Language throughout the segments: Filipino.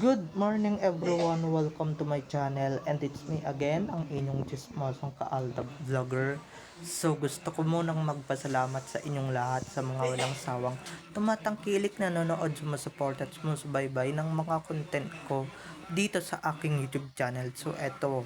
Good morning everyone, welcome to my channel and it's me again, ang inyong chismosong kaaldag vlogger. So gusto ko munang magpasalamat sa inyong lahat sa mga walang sawang tumatangkilik, nanonood, sumusuport at sumusubaybay ng mga content ko dito sa aking YouTube channel. So eto,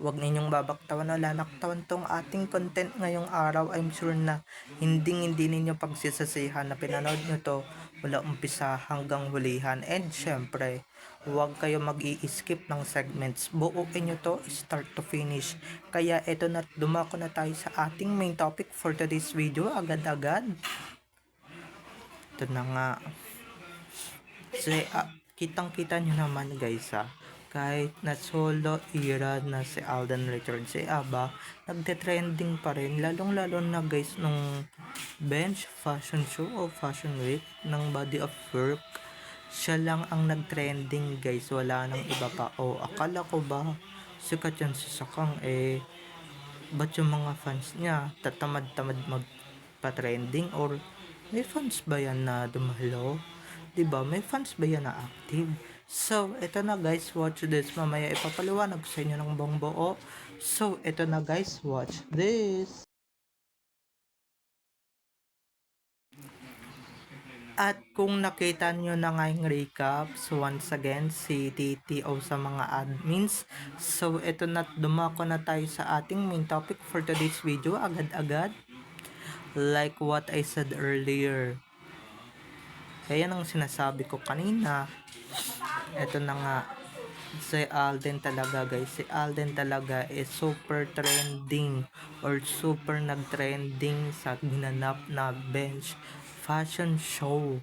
huwag ninyong babaktawan o lalaktawan tong ating content ngayong araw. I'm sure na hindi ninyo pagsisasihan na pinanood nyo to mula umpisa hanggang hulihan. And syempre, huwag kayo mag-i-skip ng segments. Buuin nyo to start to finish. Kaya eto na, dumako na tayo sa ating main topic for today's video. Agad-agad. Ito na nga. So, kitang-kita nyo naman guys kahit na solo era na si Alden Richards, si Aba, nagte-trending pa rin, lalong-lalo na guys nung bench fashion show o fashion week ng Body of Work. Siya lang ang nag-trending guys, wala nang iba pa. O akala ko ba sikat yan si Sakang, ba't yung mga fans niya tatamad-tamad magpa-trending, or may fans ba yan na dumalo? Diba? May fans ba yan na active? So, ito na guys, watch this. Mamaya ipapaliwanag sa inyo ng buong buo. So, ito na guys, watch this. At kung nakita nyo na nga yung recap, so once again, si TTO sa mga admins. So, ito na, dumako na tayo sa ating main topic for today's video, agad-agad. Like what I said earlier. Kaya ang sinasabi ko kanina, ito na nga, si Alden talaga guys, si Alden talaga is super trending or super nag-trending sa ginanap na bench fashion show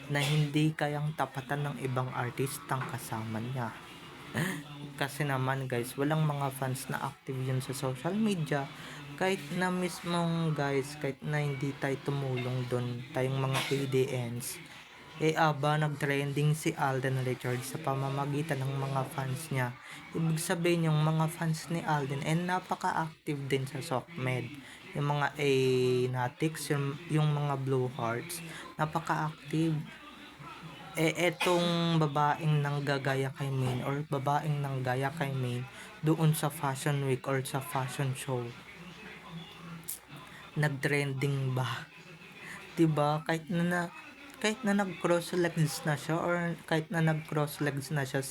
na hindi kayang tapatan ng ibang artistang kasama niya. Kasi naman guys, walang mga fans na active yun sa social media. Kahit na mismong guys, kahit na hindi tayo tumulong doon, tayong mga ADNs, aba nag-trending si Alden Richards sa pamamagitan ng mga fans niya. Ibig sabihin yung mga fans ni Alden napaka-active din sa SOCMED. Yung mga A-Natics, yung mga Blue Hearts, napaka-active. Etong babaeng nanggagaya kay Main or babaeng nanggaya kay Main doon sa fashion week or sa fashion show, nag-trending ba? Diba? Kahit na nag-cross legs na siya or kahit na nag-cross legs na siya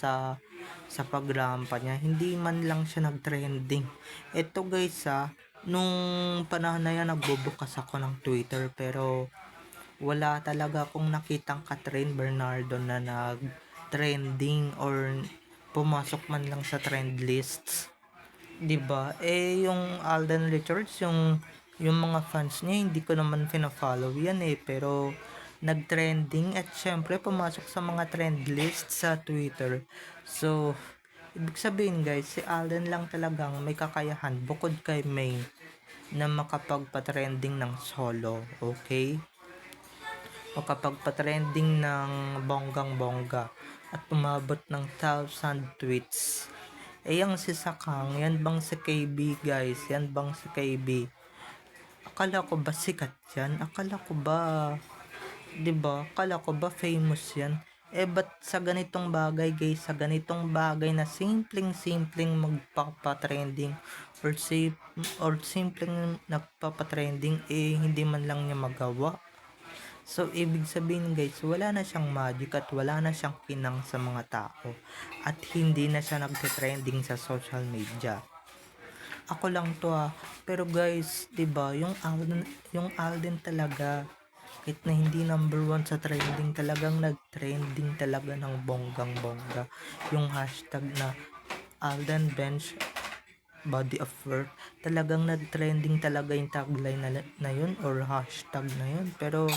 sa pagrampa niya, hindi man lang siya nag-trending. Ito guys nung panahon na yan nagbubukas ako ng Twitter, pero wala talaga akong nakitang Catherine Bernardo na nag-trending or pumasok man lang sa trend lists. 'Di ba? Yung Alden Richards, yung mga fans niya, hindi ko naman fina-follow yan pero nag-trending at syempre pumasok sa mga trend list sa Twitter. So, ibig sabihin guys, si Alden lang talagang may kakayahan bukod kay May na makapagpa-trending ng solo, okay? Makapagpa-trending ng bonggang-bongga at umabot ng 1,000 tweets. Yang si Sakang, yan bang si KB guys? Yan bang si KB? Akala ko ba sikat yan? Akala ko ba, 'di ba? Akala ko ba famous yan? Ba't sa ganitong bagay guys, sa ganitong bagay na simpleng magpapatrending or simpleng nagpapatrending, hindi man lang niya magawa. So, ibig sabihin guys, wala na siyang magic at wala na siyang kinang sa mga tao. At hindi na siya nagte-trending sa social media. Ako lang to Pero guys, 'di ba, yung Alden talaga, kahit na hindi number 1 sa trending, talagang nag-trending talaga ng bonggang-bongga. Yung hashtag na Alden Bench Body of Work, talagang nag-trending talaga yung tagline na yun or hashtag na yun. Pero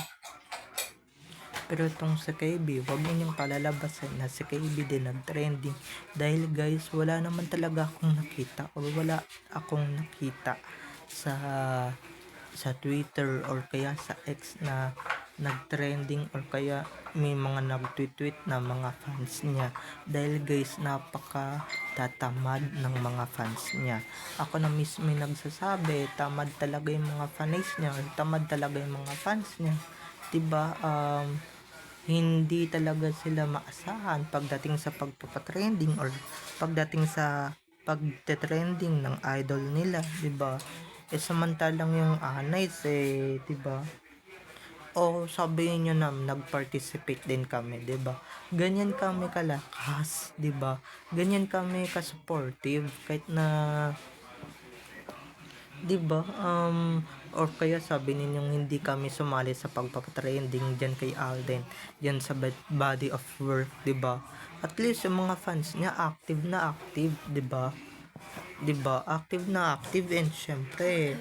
itong sa KB, huwag ninyong palalabasan na si KB din nag-trending. Dahil guys, wala naman talaga akong nakita or wala akong nakita sa Twitter or kaya sa X na nag-trending or kaya may mga nag-tweet na mga fans niya. Dahil guys, napaka tatamad ng mga fans niya. Ako na mismo may nagsasabi, tamad talaga yung mga fans niya or tamad talaga yung mga fans niya. Diba? hindi talaga sila maasahan pagdating sa pagpapatrending or pagdating sa pagte-trending ng idol nila, 'di ba? Samantalang yung Anays eh, 'di ba? O sabihin nyo na nag-participate din kami, 'di ba? Ganyan kami kalakas, 'di ba? Ganyan kami ka-supportive kahit na 'di ba? Or kaya sabi ninyong hindi kami sumali sa pagpapatrending diyan kay Alden, diyan sa body of work, 'di ba? At least yung mga fans niya active na active, 'di ba? 'Di ba? Active na active and syempre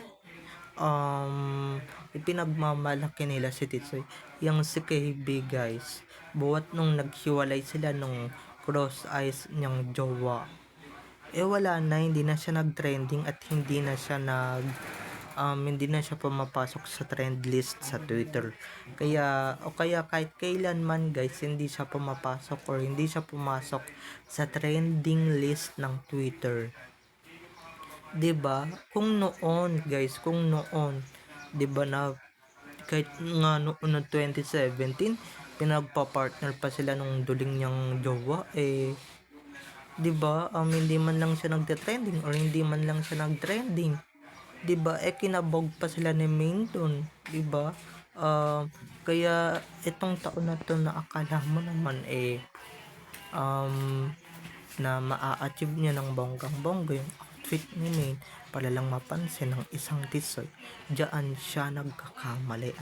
ipinagmamalaki nila si Titsoy. Yung si KB guys, buwat nung naghiwalay sila nung cross eyes niyang jowa, wala na, hindi na siya nag-trending at hindi na siya pumapasok sa trend list sa Twitter. Kaya kahit kailanman guys, hindi siya pumapasok or hindi siya pumasok sa trending list ng Twitter. 'Di ba? Kung noon, guys, 'di ba na kahit nga noon ng 2017, pinagpa-partner pa sila nung duling niyang jowa 'di ba? Hindi man lang siya nagte-trending or hindi man lang siya nag-trending, 'di ba? Kinabog pa sila ni Main dun, 'di ba? Kaya itong taon na to na akala mo naman um, na maa-achieve niya ng bonggang-bongga yung outfit ni Main para lang mapansin ng isang Tisoy, diyan siya nagkakamali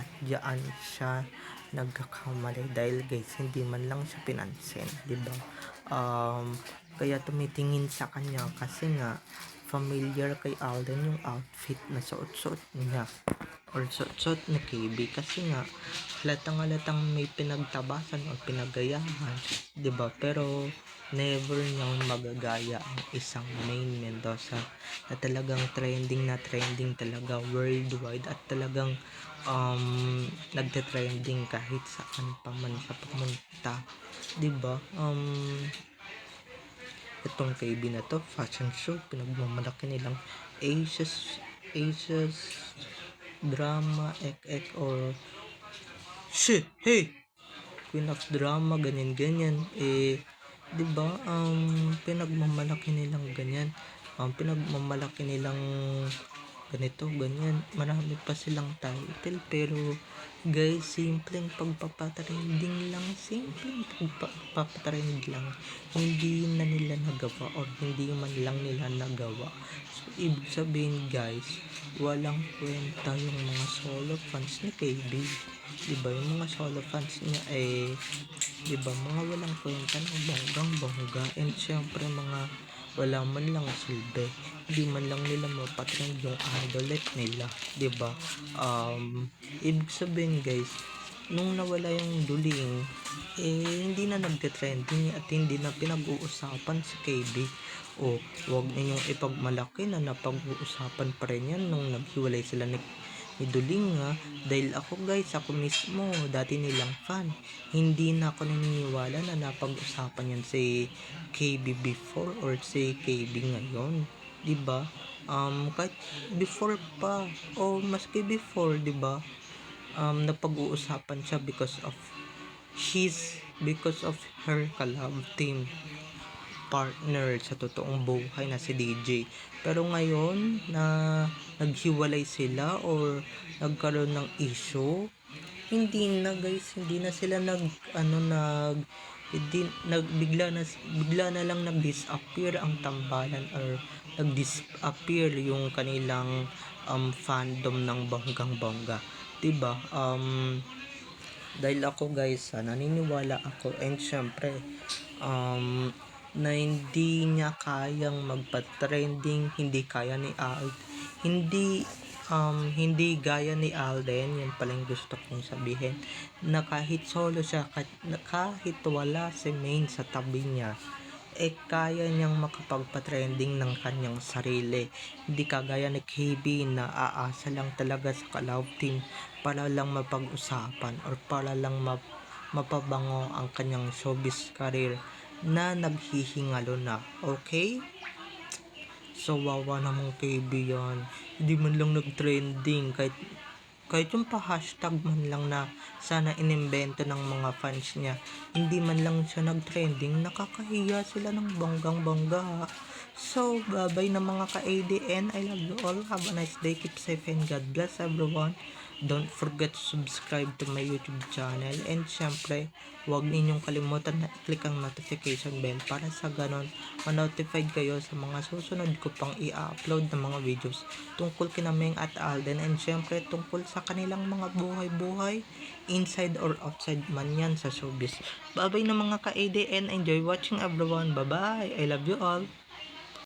dahil guys hindi man lang siya pinansin, 'di ba? Kaya tumitingin sa kanya kasi nga familiar kay Alden yung outfit na suot-suot niya or suot-suot ni KB kasi nga halatang may pinagtabasan o pinagayahan, 'di ba? Pero never niyang magagaya ang isang Main Mendoza na talagang trending talaga worldwide at talagang nagte-trending kahit saan pa man sa pumunta, 'di ba? Itong KB na to, fashion show, pinagmamalaki nilang Aces drama or shit, hey, Queen of Drama, ganyan 'di ba? Pinagmamalaki nilang ganyan, pinagmamalaki nilang ganito, ganyan, marami pa silang title, pero guys, simpleng pagpapatrending lang, hindi na nila nagawa or hindi man lang nila nagawa. So ibig sabihin guys, walang kwenta yung mga solo fans ni KB, 'di ba? Yung mga solo fans niya 'di ba, mga walang kwenta ng bonggang-bongga, and syempre mga wala man lang silbi, hindi man lang nila mapatrend yung idolette nila, 'di ba? Ibig sabihin guys, nung nawala yung duling, hindi na nagte-trending at hindi na pinag-uusapan si KB. Wag ninyong ipagmalaki na napag-uusapan pa rin yan nung naghiwalay sila ni Duling dahil ako guys, ako mismo dati nilang fan, hindi na ako naniniwala na napag-usapan yan si KB before or si KB ngayon, 'di ba? Kahit before pa o maski before, 'di ba? Napag-uusapan siya because of her collab team partner sa totoong buhay na si DJ. Pero ngayon na naghiwalay sila or nagkaroon ng issue, hindi na guys, hindi na sila bigla na lang nag-disappear ang tambalan or nag-disappear yung kanilang fandom ng bonggang-bongga, 'di ba? Dahil ako guys, naniniwala ako and syempre na hindi niya kayang magpa-trending, hindi gaya ni Alden, yun pala yung gusto kong sabihin, na kahit solo siya, kahit wala si Main sa tabi niya, kaya niyang makapagpa-trending ng kanyang sarili. Hindi kagaya ni KB na aasa lang talaga sa collab team para lang mapag-usapan or para lang mapabango ang kanyang showbiz career na naghihingalo na, okay? So wawa namang KB yan, hindi man lang nag-trending kahit Kahit yung pa-hashtag man lang na sana inimbento ng mga fans niya, hindi man lang siya nag-trending, nakakahiya sila ng banggang-bangga. So, bye-bye na mga ka-ADN. I love you all. Have a nice day. Keep safe and God bless everyone. Don't forget to subscribe to my YouTube channel. And syempre, huwag ninyong kalimutan na i-click ang notification bell para sa ganon ma-notified kayo sa mga susunod ko pang i-upload na mga videos tungkol kina Meng at Alden, and syempre tungkol sa kanilang mga buhay-buhay inside or outside man yan sa showbiz. Bye-bye na mga ka-ADN. Enjoy watching everyone. Bye-bye. I love you all.